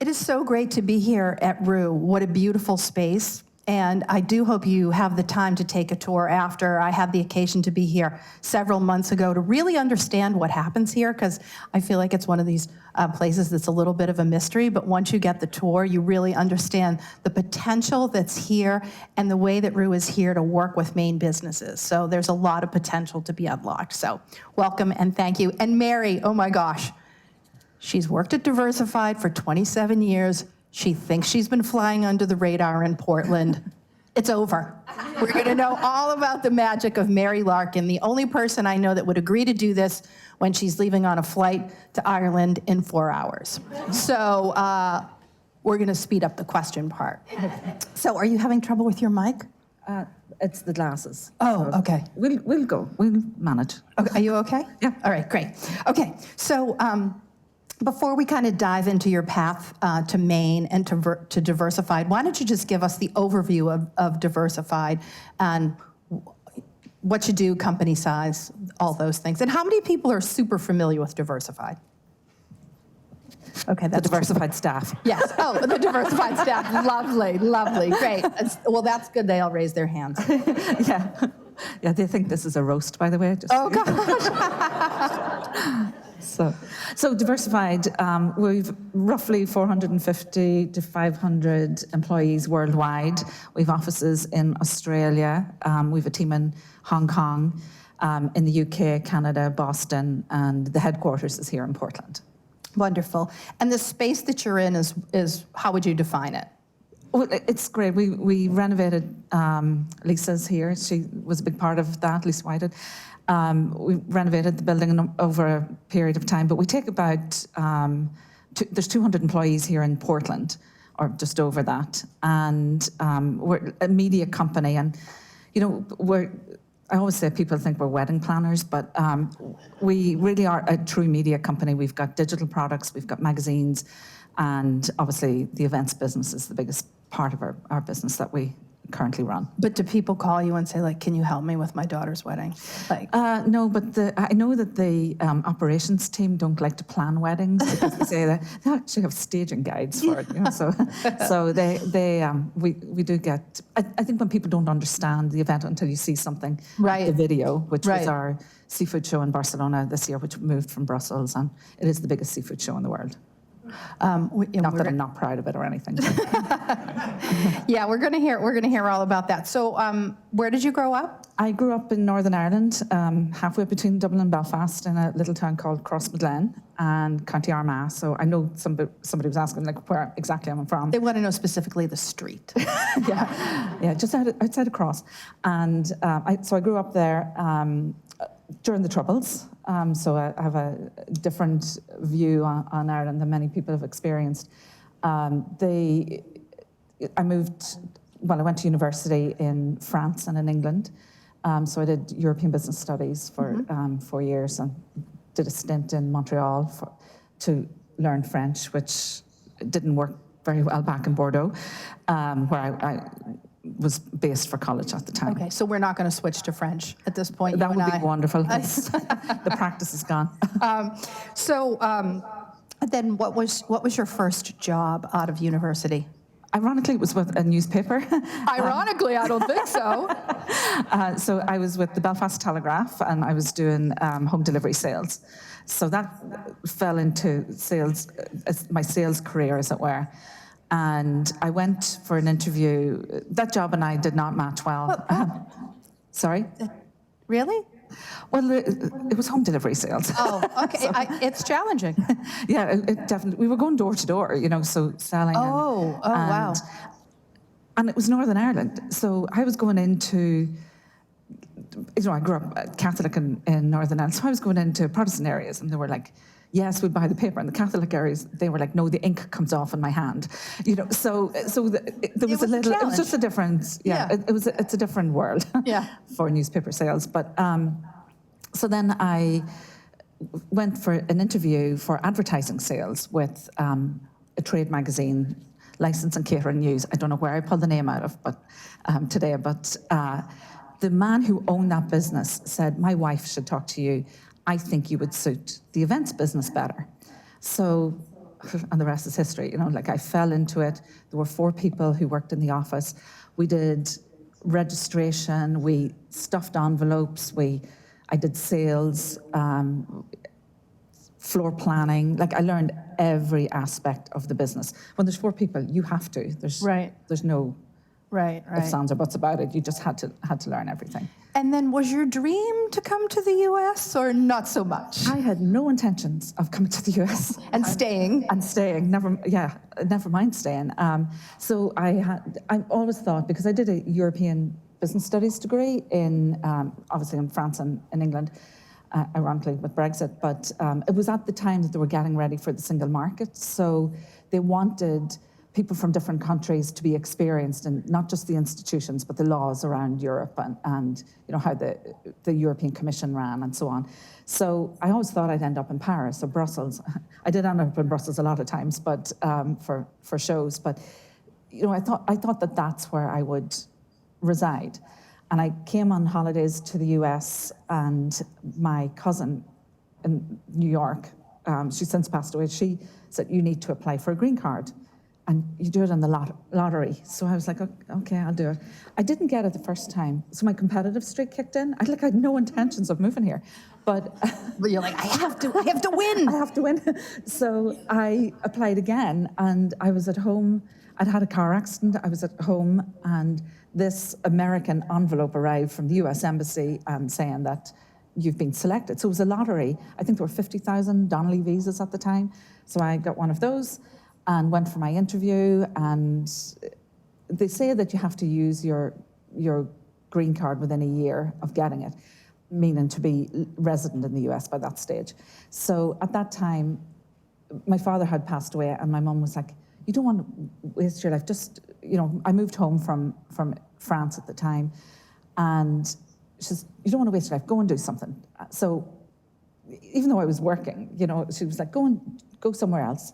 It is so great to be here at Roux. What a beautiful space. And I do hope you have the time to take a tour after. I had the occasion to be here several months ago to really understand what happens here, because I feel like it's one of these places that's a little bit of a mystery, but once you get the tour, you really understand the potential that's here and the way that Roux is here to work with Maine businesses. So there's a lot of potential to be unlocked. So welcome and thank you. And Mary, oh my gosh, she's worked at Diversified for 27 years. She thinks she's been flying under the radar in Portland. It's over. We're going to know all about the magic of Mary Larkin, the only person I know that would agree to do this when she's leaving on a flight to Ireland in 4 hours. So we're going to speed up the question part. So are you having trouble with your mic? It's the glasses. Oh, so okay. We'll go. We'll manage. Okay. Are you okay? Yeah. All right, great. Okay, so before we kind of dive into your path to Maine and to Diversified, why don't you just give us the overview of Diversified and what you do, company size, all those things. And how many people are super familiar with Diversified? Okay, The Diversified staff. Yes, oh, the Diversified staff, lovely, lovely, great. Well, that's good, they all raise their hands. Yeah, they think this is a roast, by the way. Oh, gosh. So Diversified, we've roughly 450 to 500 employees worldwide. We've offices in Australia. We've a team in Hong Kong, in the UK, Canada, Boston, and the headquarters is here in Portland. Wonderful. And the space that you're in is how would you define it? Well, it's great. We renovated Lisa's here. She was a big part of that, Lisa Whited. We renovated the building over a period of time, but we take about, there's 200 employees here in Portland, or just over that. And we're a media company, and you know, I always say people think we're wedding planners, but we really are a true media company. We've got digital products, we've got magazines, and obviously the events business is the biggest part of our business that we currently run. But do people call you and say, like, can you help me with my daughter's wedding? Like, no, but I know that the operations team don't like to plan weddings because they say that they actually have staging guides for it. You know, so we do get. I think when people don't understand the event until you see something, right. The video, which right. was our seafood show in Barcelona this year, which moved from Brussels, and it is the biggest seafood show in the world. Not that I'm not proud of it or anything. Yeah, we're gonna hear all about that. So, where did you grow up? I grew up in Northern Ireland, halfway between Dublin and Belfast, in a little town called Crossmaglen and County Armagh. So I know somebody was asking like where exactly I'm from. They want to know specifically the street. yeah, just outside of Cross, and so I grew up there during the Troubles. So I have a different view on Ireland than many people have experienced. I went to university in France and in England. So I did European Business Studies for 4 years and did a stint in Montreal to learn French, which didn't work very well back in Bordeaux, where I was based for college at the time. Okay, so we're not going to switch to French at this point. That would be wonderful. The practice is gone. Then what was your first job out of university? Ironically, it was with a newspaper. Ironically, I don't think so. So I was with the Belfast Telegraph, and I was doing home delivery sales. So that fell into sales, my sales career, as it were. And I went for an interview. That job and I did not match well. Sorry? Really? Well, it was home delivery sales. Oh, okay. So, it's challenging. Yeah, it definitely. We were going door to door, you know, so selling. Wow. And it was Northern Ireland. So I was going into, you know, I grew up Catholic in Northern Ireland. So I was going into Protestant areas, and they were like, yes, we'd buy the paper. In the Catholic areas, they were like, no, the ink comes off in my hand. You know, there was a little, it was just a difference. Yeah. It's a different world for newspaper sales. But so then I went for an interview for advertising sales with a trade magazine, License and Catering News. I don't know where I pulled the name out of, but today. But the man who owned that business said, my wife should talk to you. I think you would suit the events business better. So and the rest is history. You know, like I fell into it. There were 4 people who worked in the office. We did registration, we stuffed envelopes, I did sales, floor planning. Like I learned every aspect of the business. When there's 4 people, you have to. There's no ifs, ands, or buts about it. You just had to learn everything. And then was your dream to come to the U.S. or not so much? I had no intentions of coming to the U.S. And staying. Never mind staying. So I always thought, because I did a European business studies degree in, obviously in France and in England, ironically with Brexit, but it was at the time that they were getting ready for the single market. So they wanted people from different countries to be experienced in not just the institutions, but the laws around Europe and you know, how the European Commission ran and so on. So I always thought I'd end up in Paris or Brussels. I did end up in Brussels a lot of times, but for shows. But you know, I thought that that's where I would reside. And I came on holidays to the US, and my cousin in New York, she's since passed away, she said, you need to apply for a green card. And you do it in the lottery. So I was like, okay, I'll do it. I didn't get it the first time. So my competitive streak kicked in. I had no intentions of moving here. But you're like, I have to win. I have to win. So I applied again, and I was at home. I'd had a car accident. I was at home, and this American envelope arrived from the US Embassy saying that you've been selected. So it was a lottery. I think there were 50,000 Donnelly visas at the time. So I got one of those and went for my interview, and they say that you have to use your green card within a year of getting it, meaning to be resident in the US by that stage. So at that time, my father had passed away, and my mum was like, you don't want to waste your life. Just, you know, I moved home from France at the time, and she says, you don't want to waste your life, go and do something. So even though I was working, you know, she was like, go somewhere else.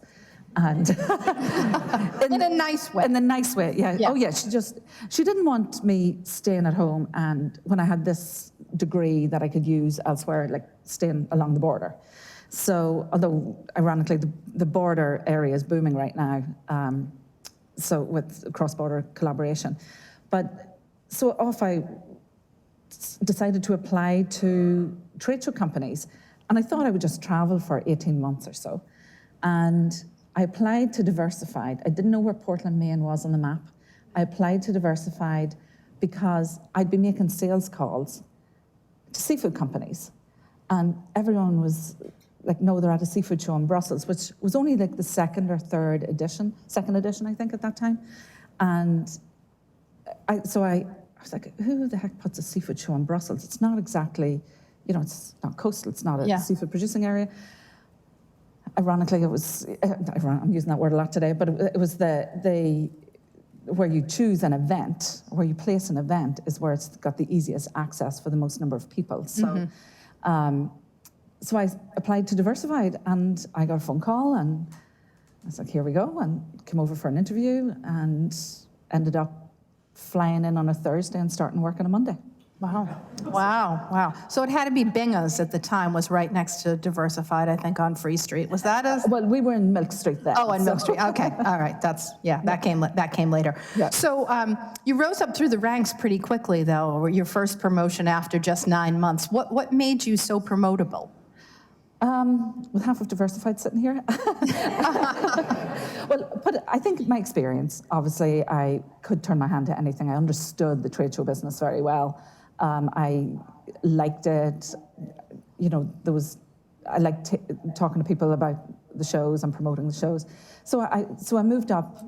And in a nice way. In a nice way, yeah. Oh yeah, she didn't want me staying at home, and when I had this degree that I could use elsewhere, like staying along the border. So, although ironically the border area is booming right now, so with cross-border collaboration. But so off I decided to apply to trade show companies, and I thought I would just travel for 18 months or so. And I applied to Diversified. I didn't know where Portland, Maine was on the map. I applied to Diversified because I'd been making sales calls to seafood companies. And everyone was like, no, they're at a seafood show in Brussels, which was only like the second edition, I think, at that time. And I was like, who the heck puts a seafood show in Brussels? It's not exactly, you know, it's not coastal, it's not a seafood producing area. Ironically, it was, I'm using that word a lot today, but it was where you choose an event, where you place an event is where it's got the easiest access for the most number of people. So, so I applied to Diversified, and I got a phone call, and I was like, here we go, and came over for an interview, and ended up flying in on a Thursday and starting work on a Monday. Wow. So it had to be Binga's at the time, was right next to Diversified, I think, on Free Street. Was that as? Well, we were in Milk Street then. Oh, in Milk Street. Okay. All right. That came later. Yeah. So you rose up through the ranks pretty quickly, though. Your first promotion after just 9 months. What made you so promotable? With half of Diversified sitting here. Well, but I think my experience, obviously, I could turn my hand to anything. I understood the trade show business very well. I liked it. You know, I liked talking to people about the shows and promoting the shows. So I moved up,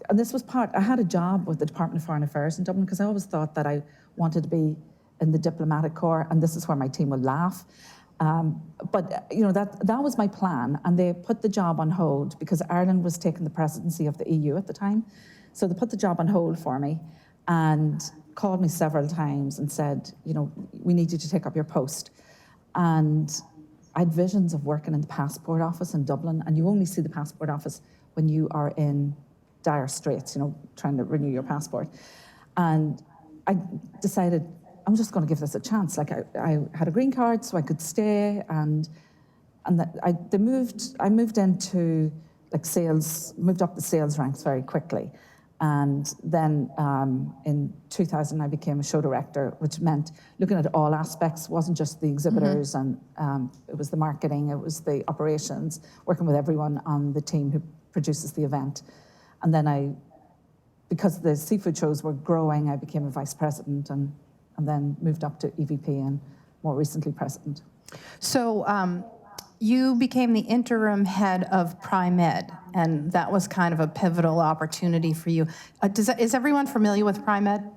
and this was I had a job with the Department of Foreign Affairs in Dublin, because I always thought that I wanted to be in the diplomatic corps, and this is where my team would laugh. But you know, that was my plan, and they put the job on hold because Ireland was taking the presidency of the EU at the time. So they put the job on hold for me, and called me several times and said, you know, we need you to take up your post. And I had visions of working in the passport office in Dublin, and you only see the passport office when you are in dire straits, you know, trying to renew your passport. And I decided, I'm just going to give this a chance. Like I had a green card, so I could stay, and I moved into like sales, moved up the sales ranks very quickly. And then in 2000, I became a show director, which meant looking at all aspects, wasn't just the exhibitors, and it was the marketing, it was the operations, working with everyone on the team who produces the event. And then because the seafood shows were growing, I became a vice president and then moved up to EVP and more recently president. So you became the interim head of Pri-Med, and that was kind of a pivotal opportunity for you. Is everyone familiar with Pri-Med?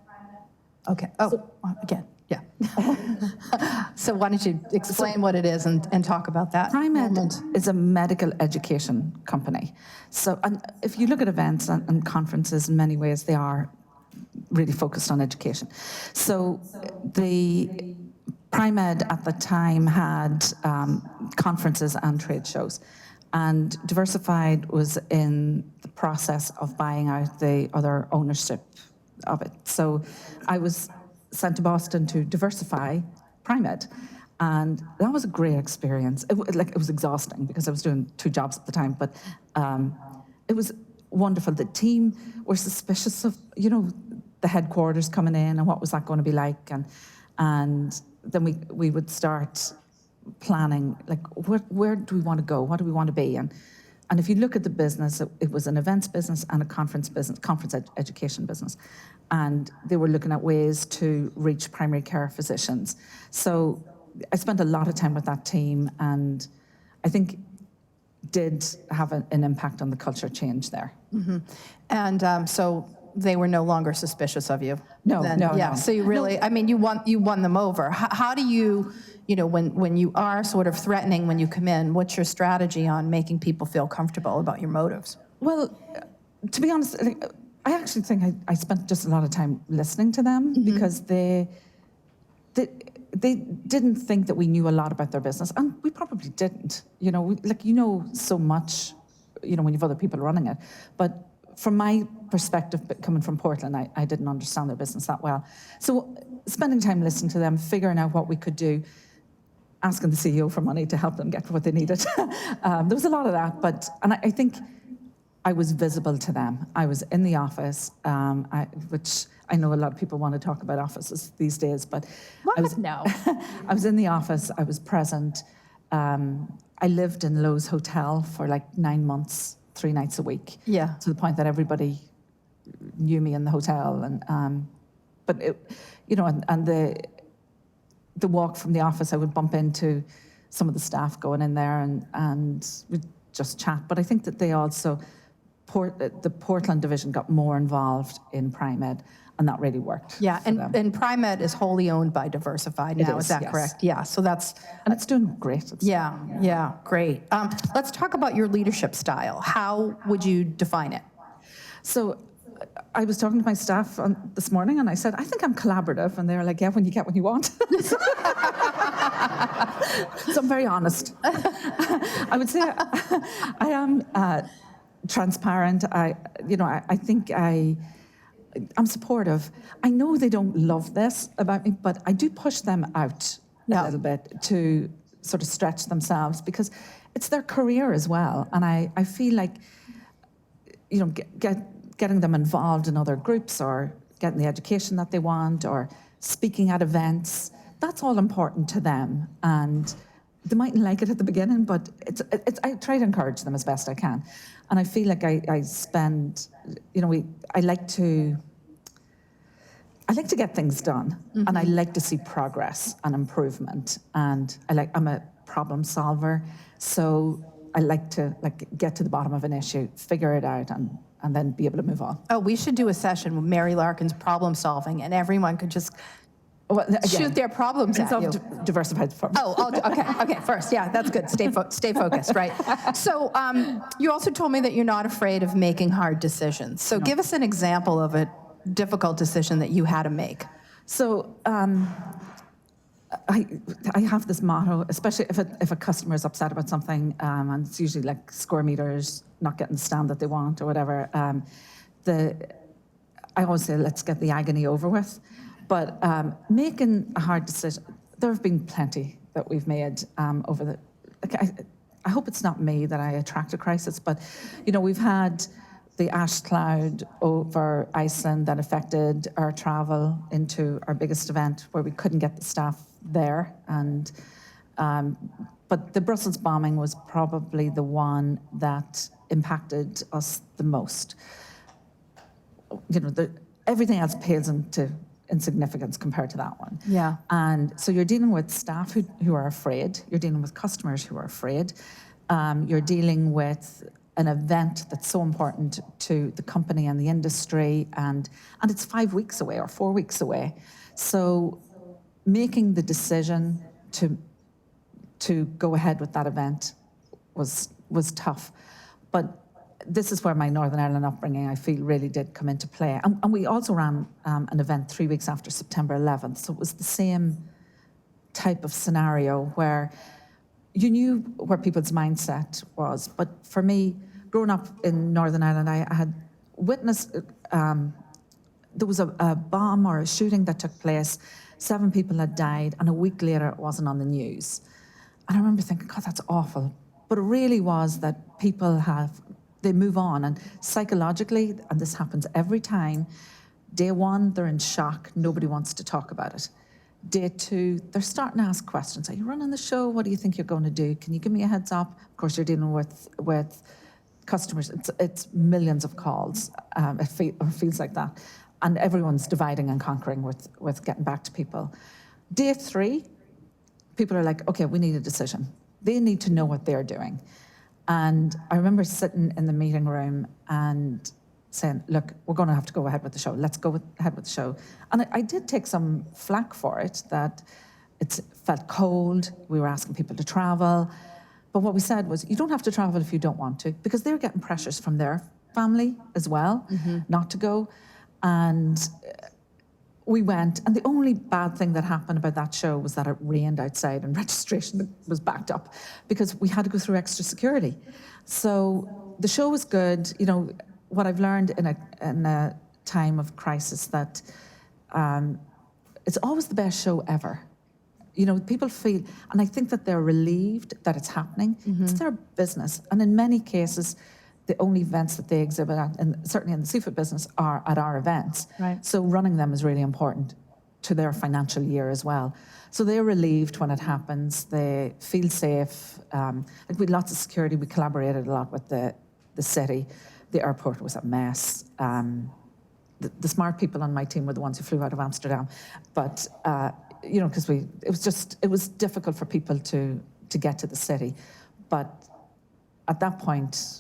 Okay. Oh, again, yeah. So why don't you explain what it is and talk about that? Pri-Med is a medical education company. So and if you look at events and conferences, in many ways, they are really focused on education. So the Pri-Med at the time had conferences and trade shows, and Diversified was in the process of buying out the other ownership of it. So I was sent to Boston to diversify Pri-Med, and that was a great experience. It was exhausting because I was doing 2 jobs at the time, but it was wonderful. The team were suspicious of, the headquarters coming in and what was that going to be like, and then we would start planning, like, where do we want to go? What do we want to be? And if you look at the business, it was an events business and a conference education business. And they were looking at ways to reach primary care physicians. So I spent a lot of time with that team, and I think did have an impact on the culture change there. Mm-hmm. And so they were no longer suspicious of you. No. So you really, you won them over. How do you, when you are sort of threatening when you come in, what's your strategy on making people feel comfortable about your motives? Well, to be honest, I actually think I spent just a lot of time listening to them, because they didn't think that we knew a lot about their business, and we probably didn't. So much, when you've other people running it, but from my perspective, coming from Portland, I didn't understand their business that well. So spending time listening to them, figuring out what we could do, asking the CEO for money to help them get what they needed. There was a lot of that, and I think I was visible to them. I was in the office, which I know a lot of people want to talk about offices these days, but what? I was in the office, I was present. I lived in Lowe's Hotel for like 9 months, 3 nights a week. Yeah. To the point that everybody knew me in the hotel, and the walk from the office, I would bump into some of the staff going in there, and we'd just chat. But I think that they also, the Portland division got more involved in Pri-Med, and that really worked. Yeah, and Pri-Med is wholly owned by Diversified now, is that yes. correct? Yeah, so that's... And it's doing great. Yeah, great. Let's talk about your leadership style. How would you define it? So I was talking to my staff this morning, and I said, I think I'm collaborative. And they were like, yeah, when you get what you want. So I'm very honest. I would say I am transparent. I think I'm supportive. I know they don't love this about me, but I do push them out a little bit to sort of stretch themselves, because it's their career as well. And I feel like, getting them involved in other groups, or getting the education that they want, or speaking at events, that's all important to them. And they mightn't like it at the beginning, but I try to encourage them as best I can. And I feel like I spend, I like to get things done, and I like to see progress and improvement. And I'm a problem solver, so I like to get to the bottom of an issue, figure it out, and then be able to move on. Oh, we should do a session with Mary Larkin's problem solving, and everyone could just shoot their problems at you. Diversified firm. Oh, okay, first, yeah, that's good. Stay focused, right? So you also told me that you're not afraid of making hard decisions. So give us an example of a difficult decision that you had to make. So I have this motto, especially if a customer is upset about something, and it's usually like square meters, not getting the stand that they want or whatever. I always say, let's get the agony over with. But making a hard decision, there have been plenty that we've made over the. I hope it's not me that I attract a crisis, but, we've had the ash cloud over Iceland that affected our travel into our biggest event where we couldn't get the staff there. And but the Brussels bombing was probably the one that impacted us the most. Everything else pales into insignificance compared to that one. Yeah. And so you're dealing with staff who are afraid. You're dealing with customers who are afraid. You're dealing with an event that's so important to the company and the industry, and it's 5 weeks away or 4 weeks away. So making the decision to go ahead with that event was tough. But this is where my Northern Ireland upbringing, I feel, really did come into play. And we also ran an event 3 weeks after September 11th. So it was the same type of scenario where you knew where people's mindset was. But for me, growing up in Northern Ireland, I had witnessed, there was a bomb or a shooting that took place. 7 people had died, and a week later it wasn't on the news. And I remember thinking, God, that's awful. But it really was that people they move on, and psychologically, and this happens every time, day 1, they're in shock, nobody wants to talk about it. Day 2, they're starting to ask questions. Are you running the show? What do you think you're going to do? Can you give me a heads up? Of course, you're dealing with customers. It's millions of calls. It feels like that. And everyone's dividing and conquering with getting back to people. Day 3, people are like, okay, we need a decision. They need to know what they're doing. And I remember sitting in the meeting room and saying, look, we're going to have to go ahead with the show. Let's go ahead with the show. And I did take some flack for it, that it felt cold. We were asking people to travel. But what we said was, you don't have to travel if you don't want to, because they're getting pressures from their family as well, not to go. And we went, and the only bad thing that happened about that show was that it rained outside and registration was backed up because we had to go through extra security. So the show was good. What I've learned in a time of crisis, that it's always the best show ever. People feel, and I think that they're relieved that it's happening. It's their business. And in many cases, the only events that they exhibit at, and certainly in the seafood business, are at our events. Right. So running them is really important to their financial year as well. So they're relieved when it happens. They feel safe. We had lots of security. We collaborated a lot with the city. The airport was a mess. The smart people on my team were the ones who flew out of Amsterdam. But, because it was difficult for people to get to the city. But at that point,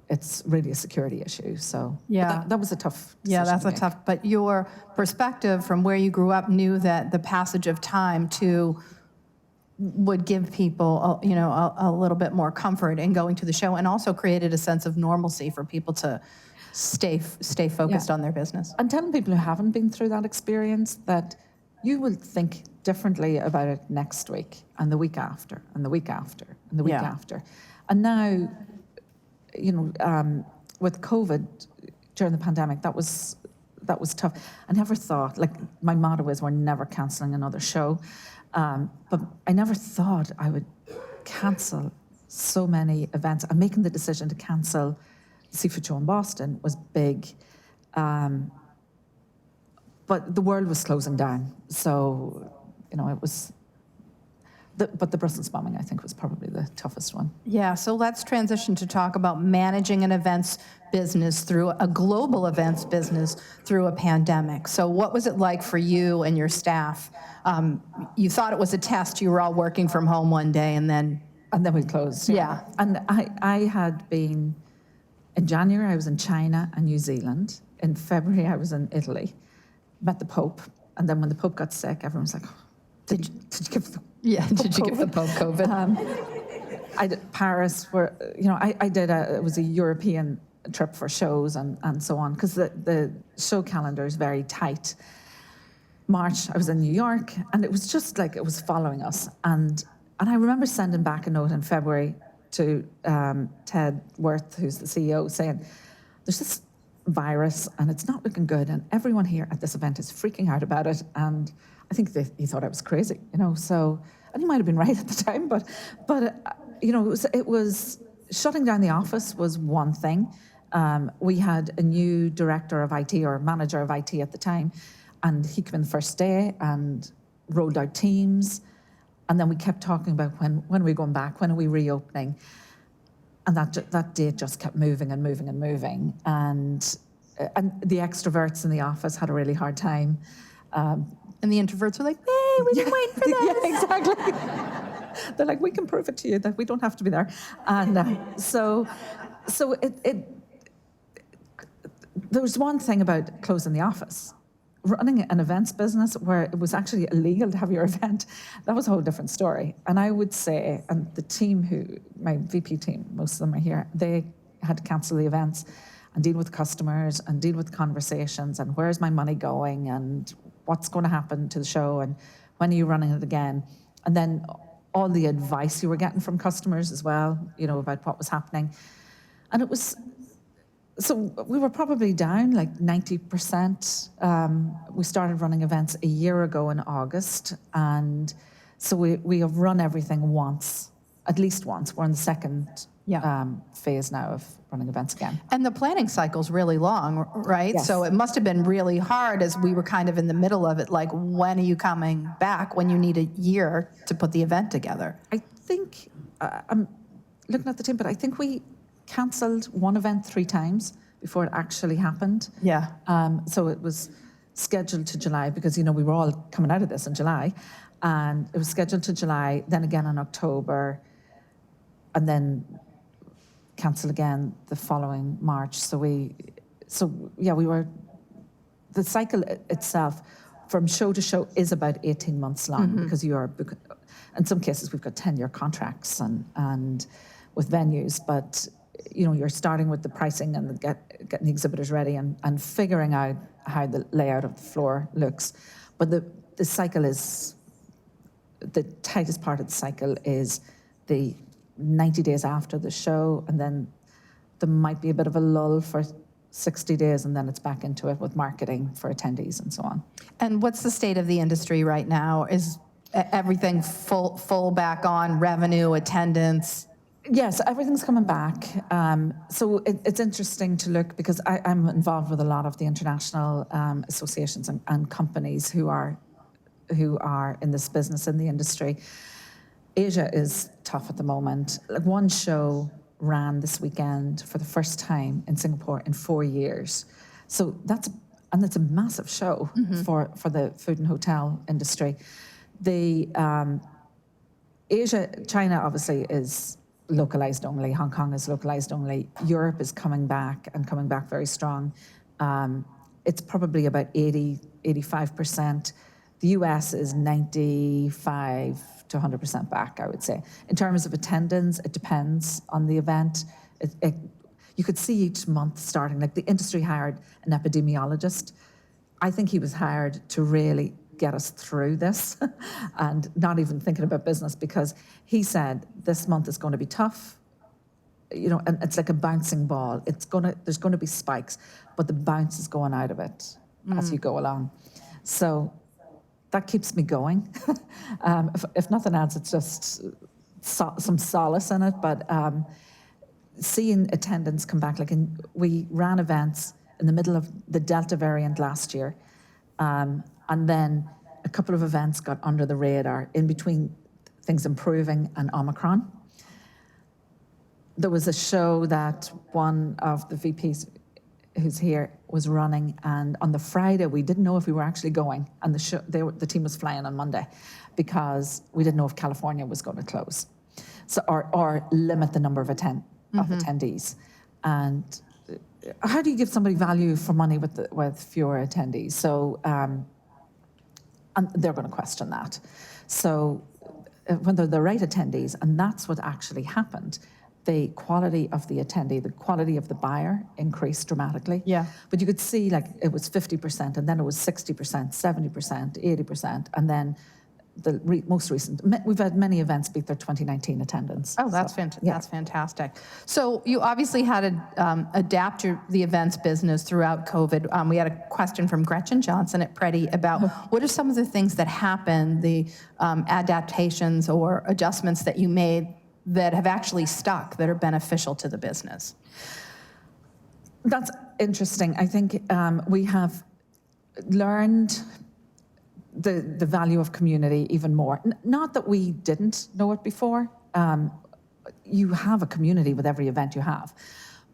it's really a security issue. So yeah, that was a tough decision. Yeah, that's to a make. tough. But your perspective from where you grew up knew that the passage of time would give people, a little bit more comfort in going to the show, and also created a sense of normalcy for people to stay focused on their business. I'm telling people who haven't been through that experience that you will think differently about it next week, and the week after, and the week after, and the week after. And now, with COVID during the pandemic, that was tough. I never thought, my motto is, we're never cancelling another show. But I never thought I would cancel so many events. And making the decision to cancel the Seafood Show in Boston was big. But the world was closing down. So, it was... But the Brussels bombing, I think, was probably the toughest one. Yeah, so let's transition to talk about managing an events business a global events business through a pandemic. So what was it like for you and your staff? You thought it was a test. You were all working from home one day, and then we closed. Yeah. And I had been, in January, I was in China and New Zealand. In February, I was in Italy, met the Pope. And then when the Pope got sick, everyone was like, did you give the did you give the Pope COVID? I did Paris, where, I did it was a European trip for shows and so on, because the show calendar is very tight. March, I was in New York, and it was just like it was following us. And I remember sending back a note in February to Ted Worth, who's the CEO, saying, there's this virus and it's not looking good, and everyone here at this event is freaking out about it. And I think he thought I was crazy, so, and he might have been right at the time, but it was shutting down the office was one thing. We had a new director of IT or manager of IT at the time, and he came in the first day and rolled out Teams. And then we kept talking about when are we going back, when are we reopening? And that date just kept moving and moving and moving. And the extroverts in the office had a really hard time. And the introverts were like, hey, we've been waiting for this. Yeah, exactly. They're like, we can prove it to you that we don't have to be there. And so there was one thing about closing the office. Running an events business where it was actually illegal to have your event, that was a whole different story. And I would say, and the team my VP team, most of them are here, they had to cancel the events and deal with customers and deal with conversations and where's my money going and what's going to happen to the show and when are you running it again? And then all the advice you were getting from customers as well, about what was happening. And it was, so we were probably down like 90%. We started running events a year ago in August. And so we have run everything once, at least once. We're in the second phase now of running events again. And the planning cycle's really long, right? Yes. So it must have been really hard as we were kind of in the middle of it, like when are you coming back when you need a year to put the event together? I think, I'm looking at the team, but I think we cancelled one event 3 times before it actually happened. Yeah. So it was scheduled to July because, we were all coming out of this in July. And it was scheduled to July, then again in October, and then cancel again the following March. The cycle itself from show to show is about 18 months long because you are, in some cases we've got 10-year contracts and with venues, but you're starting with the pricing and getting the exhibitors ready and figuring out how the layout of the floor looks. But the cycle is, the tightest part of the cycle is the 90 days after the show, and then there might be a bit of a lull for 60 days, and then it's back into it with marketing for attendees and so on. And what's the state of the industry right now? Is everything full back on revenue, attendance? Yes, everything's coming back. So it's interesting to look because I'm involved with a lot of the international associations and companies who are in this business, in the industry. Asia is tough at the moment. Like one show ran this weekend for the first time in Singapore in 4 years. So that's a massive show for the food and hotel industry. The China obviously is localized only. Hong Kong is localized only. Europe is coming back very strong. It's probably about 85%. The US is 95 to 100% back, I would say. In terms of attendance, it depends on the event. You could see each month starting, like the industry hired an epidemiologist. I think he was hired to really get us through this and not even thinking about business because he said this month is going to be tough, and it's like a bouncing ball. There's going to be spikes, but the bounce is going out of it as you go along. So that keeps me going. If nothing else, it's just some solace in it. But seeing attendance come back, we ran events in the middle of the Delta variant last year, and then a couple of events got under the radar in between things improving and Omicron. There was a show that one of the VPs who's here was running, and on the Friday we didn't know if we were actually going, and the team was flying on Monday because we didn't know if California was going to close, so or limit the number of attendees. And how do you give somebody value for money with fewer attendees? So and they're going to question that. So when they're the right attendees, and that's what actually happened. The quality of the attendee, the quality of the buyer increased dramatically. Yeah. But you could see it was 50%, and then it was 60%, 70%, 80%, and then the most recent, we've had many events beat their 2019 attendance. Oh, that's that's fantastic. So you obviously had to adapt the events business throughout COVID. We had a question from Gretchen Johnson at Preddy about what are some of the things that happened, the adaptations or adjustments that you made that have actually stuck, that are beneficial to the business? That's interesting. I think we have learned the value of community even more. Not that we didn't know it before. You have a community with every event you have,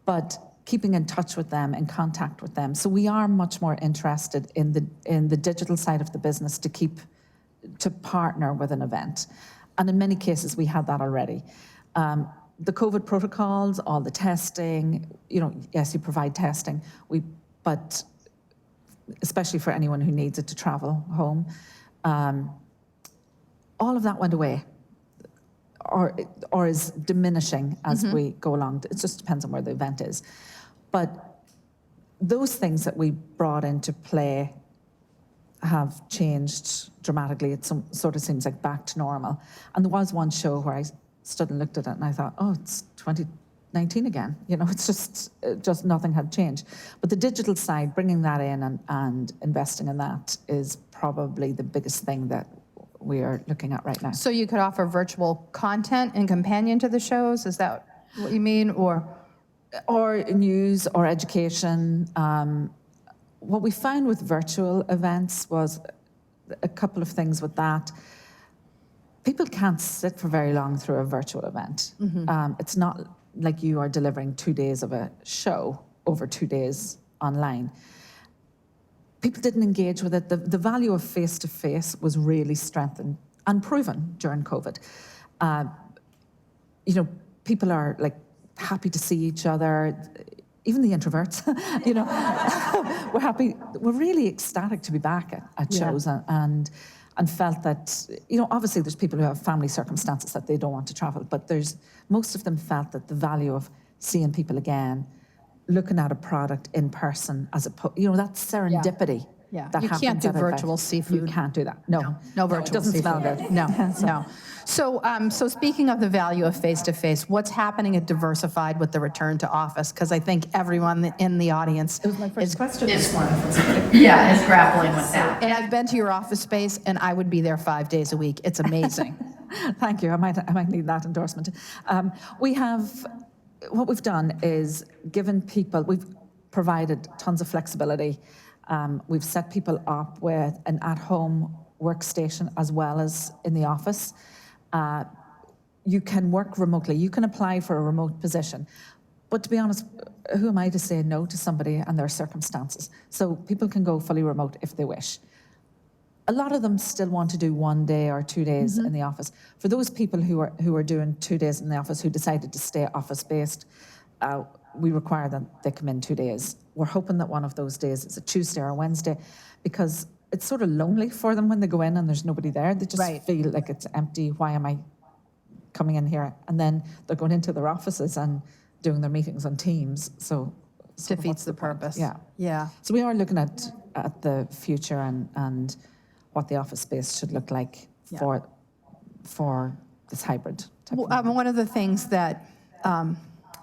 but keeping in touch with them, in contact with them. So we are much more interested in the digital side of the business to partner with an event. And in many cases, we had that already. The COVID protocols, all the testing, yes, you provide testing, but especially for anyone who needs it to travel home, all of that went away or is diminishing as we go along. It just depends on where the event is. But those things that we brought into play have changed dramatically. It sort of seems like back to normal. And there was one show where I stood and looked at it and I thought, oh, it's 2019 again. It's just nothing had changed. But the digital side, bringing that in and investing in that is probably the biggest thing that we are looking at right now. So you could offer virtual content and companion to the shows? Is that what you mean? Or news or education. What we found with virtual events was a couple of things with that. People can't sit for very long through a virtual event. It's not like you are delivering 2 days of a show over 2 days online. People didn't engage with it. The value of face-to-face was really strengthened and proven during COVID. People are like happy to see each other. Even the introverts, we're happy. We're really ecstatic to be back at shows and felt that, obviously there's people who have family circumstances that they don't want to travel, but most of them felt that the value of seeing people again, looking at a product in person as that serendipity. Yeah, that you happens can't do at an event. virtual seafood. You can't do that. No virtual it doesn't seafood. smell good. No, no. So speaking of the value of face-to-face, what's happening at Diversified with the return to office? Because I think everyone in the audience It was my first question this morning. is grappling with that. And I've been to your office space, and I would be there 5 days a week. It's amazing. Thank you. I might need that endorsement. What we've done is we've provided tons of flexibility. We've set people up with an at-home workstation as well as in the office. You can work remotely. You can apply for a remote position. But to be honest, who am I to say no to somebody and their circumstances? So people can go fully remote if they wish. A lot of them still want to do 1 day or 2 days in the office. For those people who are doing 2 days in the office who decided to stay office-based, we require that they come in 2 days. We're hoping that one of those days is a Tuesday or a Wednesday, because it's sort of lonely for them when they go in and there's nobody there. They just feel like it's empty. Why am I coming in here? And then they're going into their offices and doing their meetings on Teams. So Defeats the purpose. Yeah. So we are looking at the future and what the office space should look like for this hybrid type of One of the things that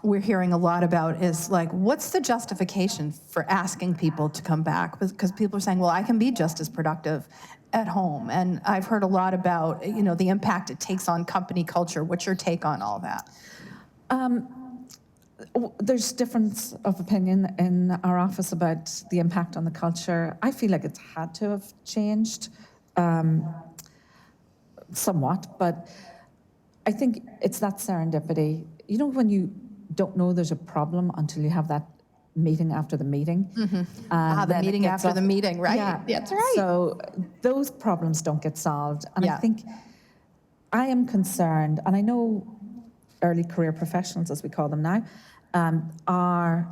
we're hearing a lot about is like, what's the justification for asking people to come back? Because people are saying, well, I can be just as productive at home. And I've heard a lot about, the impact it takes on company culture. What's your take on all that? There's difference of opinion in our office about the impact on the culture. I feel like it's had to have changed somewhat, but I think it's that serendipity. When you don't know there's a problem until you have that meeting after the meeting. The meeting after the meeting, right? Yeah, that's right. So those problems don't get solved. And I think I am concerned, and I know early career professionals, as we call them now, are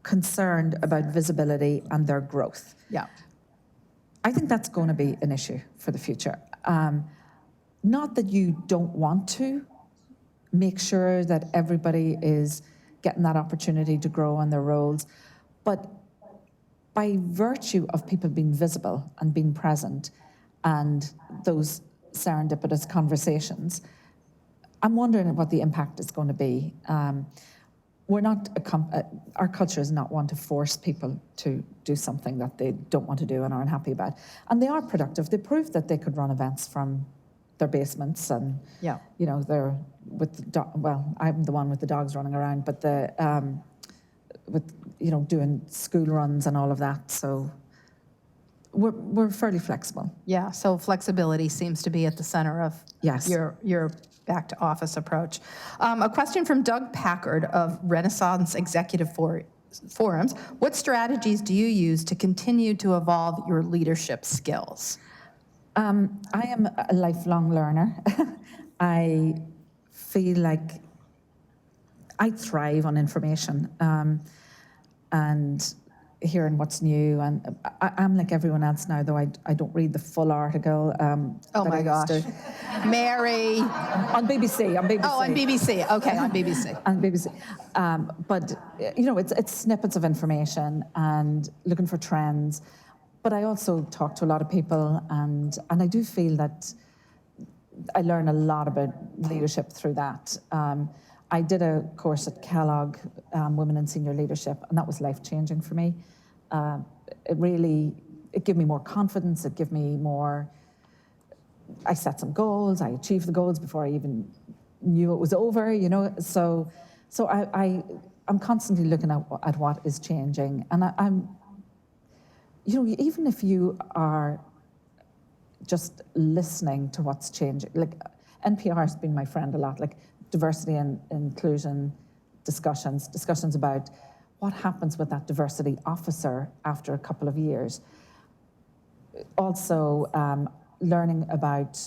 concerned about visibility and their growth. Yeah. I think that's going to be an issue for the future. Not that you don't want to make sure that everybody is getting that opportunity to grow in their roles, but by virtue of people being visible and being present and those serendipitous conversations, I'm wondering what the impact is going to be. We're not our culture is not one to force people to do something that they don't want to do and are unhappy about. And they are productive. They proved that they could run events from their basements and, Yeah. they're with I'm the one with the dogs running around, but doing school runs and all of that. So we're fairly flexible. Yeah, so flexibility seems to be at the center of Yes. your back to office approach. A question from Doug Packard of Renaissance Executive Forums. What strategies do you use to continue to evolve your leadership skills? I am a lifelong learner. I feel like I thrive on information and hearing what's new. And I'm like everyone else now, though I don't read the full article. Oh that my I gosh. used to. Mary. On BBC. Oh, on BBC. Okay, on BBC. On BBC. But it's snippets of information and looking for trends. But I also talk to a lot of people, and I do feel that I learn a lot about leadership through that. I did a course at Kellogg, Women in Senior Leadership, and that was life-changing for me. It gave me more confidence, it gave me more, I set some goals, I achieved the goals before I even knew it was over, So I'm constantly looking at what is changing, and I'm even if you are just listening to what's changing, like NPR has been my friend a lot, like diversity and inclusion discussions about what happens with that diversity officer after a couple of years. Also, learning about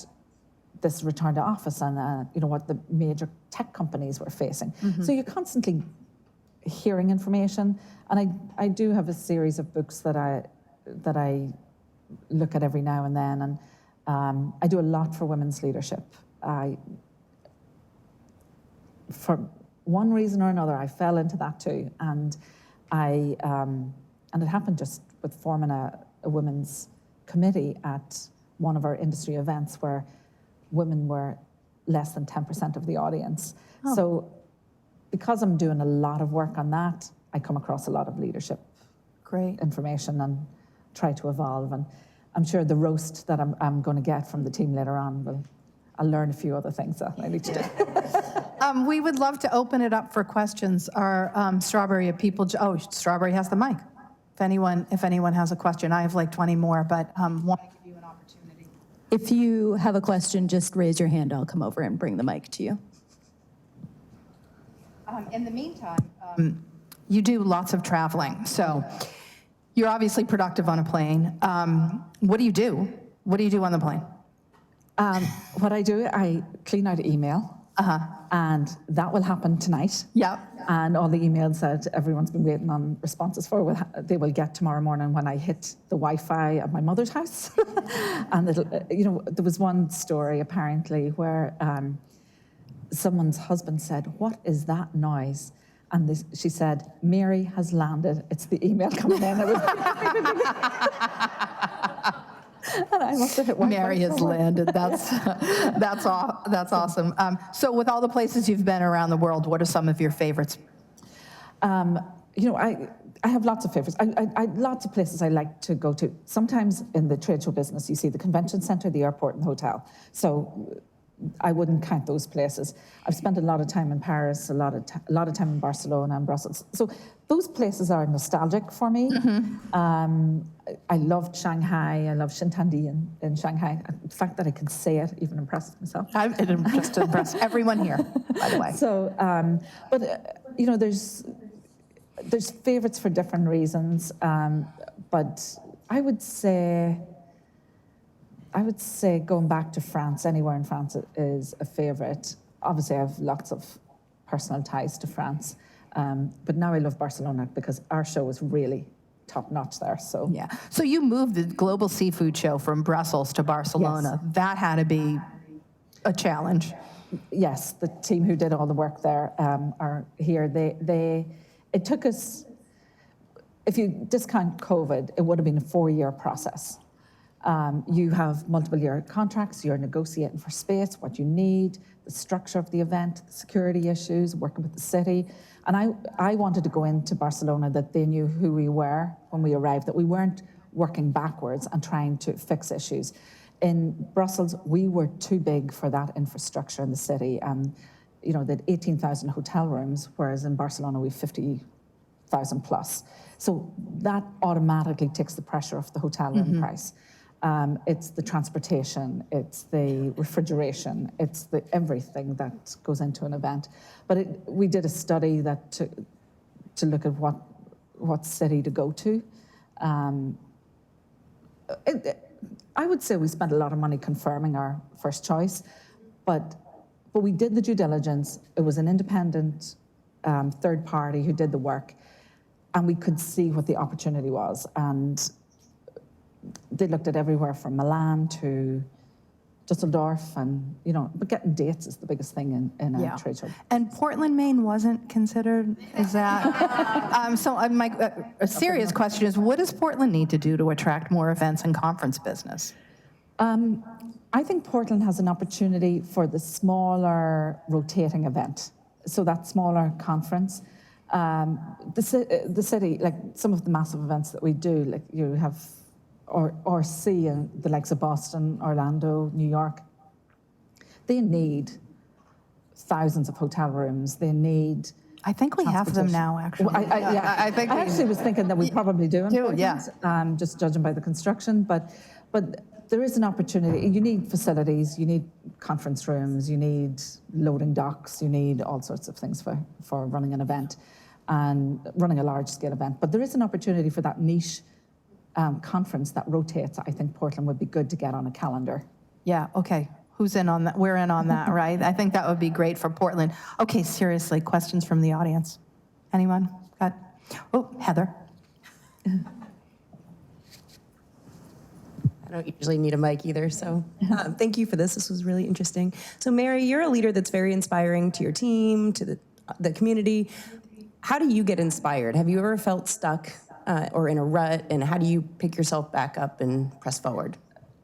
this return to office and what the major tech companies were facing. Mm-hmm. So you're constantly hearing information, and I do have a series of books that I look at every now and then, and I do a lot for women's leadership. For one reason or another, I fell into that too, and and it happened just with forming a women's committee at one of our industry events where women were less than 10% of the audience. Oh. So because I'm doing a lot of work on that, I come across a lot of leadership information and try to evolve. And I'm sure the roast that I'm going to get from the team later on I'll learn a few other things that I need to do. We would love to open it up for questions. Our Strawberry people, Strawberry has the mic. If anyone has a question, I have like 20 more, but want to give you an opportunity. If you have a question, just raise your hand. I'll come over and bring the mic to you. In the meantime, you do lots of traveling, so you're obviously productive on a plane. What do you do? What do you do on the plane? What I do, I clean out email, and that will happen tonight. Yeah. And all the emails that everyone's been waiting on responses for, they will get tomorrow morning when I hit the Wi-Fi at my mother's house. And there was one story apparently where someone's husband said, "What is that noise?" And she said, "Mary has landed. It's the email coming in." And I must have hit Wi-Fi. Mary has landed. That's awesome. So with all the places you've been around the world, what are some of your favorites? I have lots of favorites. I lots of places I like to go to. Sometimes in the trade show business, you see the convention center, the airport, and the hotel. So I wouldn't count those places. I've spent a lot of time in Paris, a lot of time in Barcelona and Brussels. So those places are nostalgic for me. Mm-hmm. I loved Shanghai. I love Xintiandi in Shanghai. The fact that I can say it even impresses myself. It just impressed everyone here, by the way. So, there's favorites for different reasons. But I would say going back to France, anywhere in France is a favorite. Obviously, I have lots of personal ties to France. But now I love Barcelona because our show is really top-notch there. So yeah. So you moved the Global Seafood Show from Brussels to Barcelona. Yes. That had to be a challenge. Yes, the team who did all the work there are here. It took us, if you discount COVID, it would have been a 4-year process. You have multiple-year contracts, you're negotiating for space, what you need, the structure of the event, the security issues, working with the city. And I wanted to go into Barcelona that they knew who we were when we arrived, that we weren't working backwards and trying to fix issues. In Brussels, we were too big for that infrastructure in the city. They had 18,000 hotel rooms, whereas in Barcelona we have 50,000 plus. So that automatically takes the pressure off the hotel room price. It's the transportation, it's the refrigeration, it's the everything that goes into an event. But we did a study that to look at what city to go to. I would say we spent a lot of money confirming our first choice, but we did the due diligence. It was an independent third party who did the work, and we could see what the opportunity was. And they looked at everywhere from Milan to Dusseldorf, and but getting dates is the biggest thing in a trade show. And Portland, Maine wasn't considered. Is that a serious question is, what does Portland need to do to attract more events and conference business? I think Portland has an opportunity for the smaller rotating event, so that smaller conference. The city, like some of the massive events that we do, like you have. Or see in the likes of Boston, Orlando, New York, they need thousands of hotel rooms. They need. I think we have them now, actually. Well, I actually was thinking that we probably do. Just judging by the construction, but there is an opportunity. You need facilities. You need conference rooms. You need loading docks. You need all sorts of things for running an event and running a large-scale event. But there is an opportunity for that niche. Conference that rotates. I think Portland would be good to get on a calendar. Yeah, okay. Who's in on that? We're in on that, right? I think that would be great for Portland. Okay, seriously, questions from the audience? Anyone? Oh, Heather. I don't usually need a mic either, so thank you for this. This was really interesting. So Mary, you're a leader that's very inspiring to your team, to the community. How do you get inspired? Have you ever felt stuck or in a rut, and how do you pick yourself back up and press forward?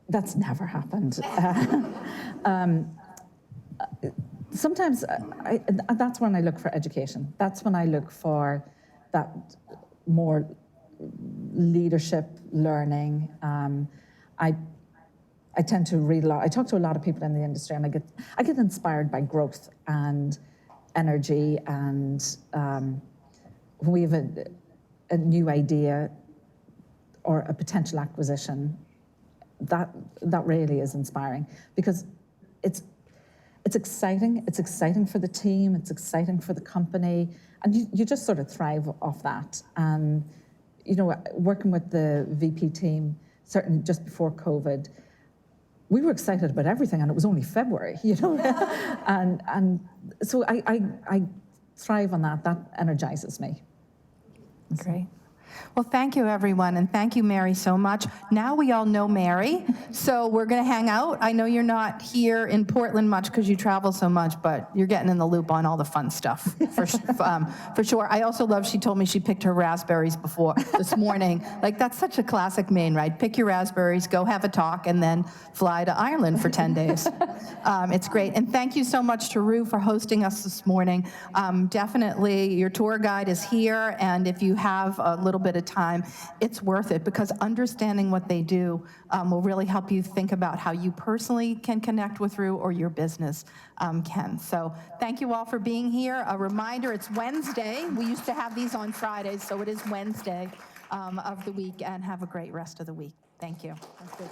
That's never happened. Sometimes that's when I look for education. That's when I look for that more leadership learning. I tend to read a lot. I talk to a lot of people in the industry, and I get inspired by growth and energy, and when we have a new idea or a potential acquisition, that really is inspiring, because it's exciting. It's exciting for the team. It's exciting for the company, and you just sort of thrive off that. And working with the VP team, certainly just before COVID, we were excited about everything, and it was only February, and so I thrive on that. That energizes me. Great. Well, thank you, everyone, and thank you, Mary, so much. Now we all know Mary, so we're going to hang out. I know you're not here in Portland much because you travel so much, but you're getting in the loop on all the fun stuff, for sure. I also love, she told me she picked her raspberries this morning. Like, that's such a classic Maine, right? Pick your raspberries, go have a talk, and then fly to Ireland for 10 days. It's great. And thank you so much to Roux for hosting us this morning. Definitely, your tour guide is here, and if you have a little bit of time, it's worth it, because understanding what they do will really help you think about how you personally can connect with Roux, or your business can. So thank you all for being here. A reminder, it's Wednesday. We used to have these on Fridays, so it is Wednesday of the week, and have a great rest of the week. Thank you. That's good.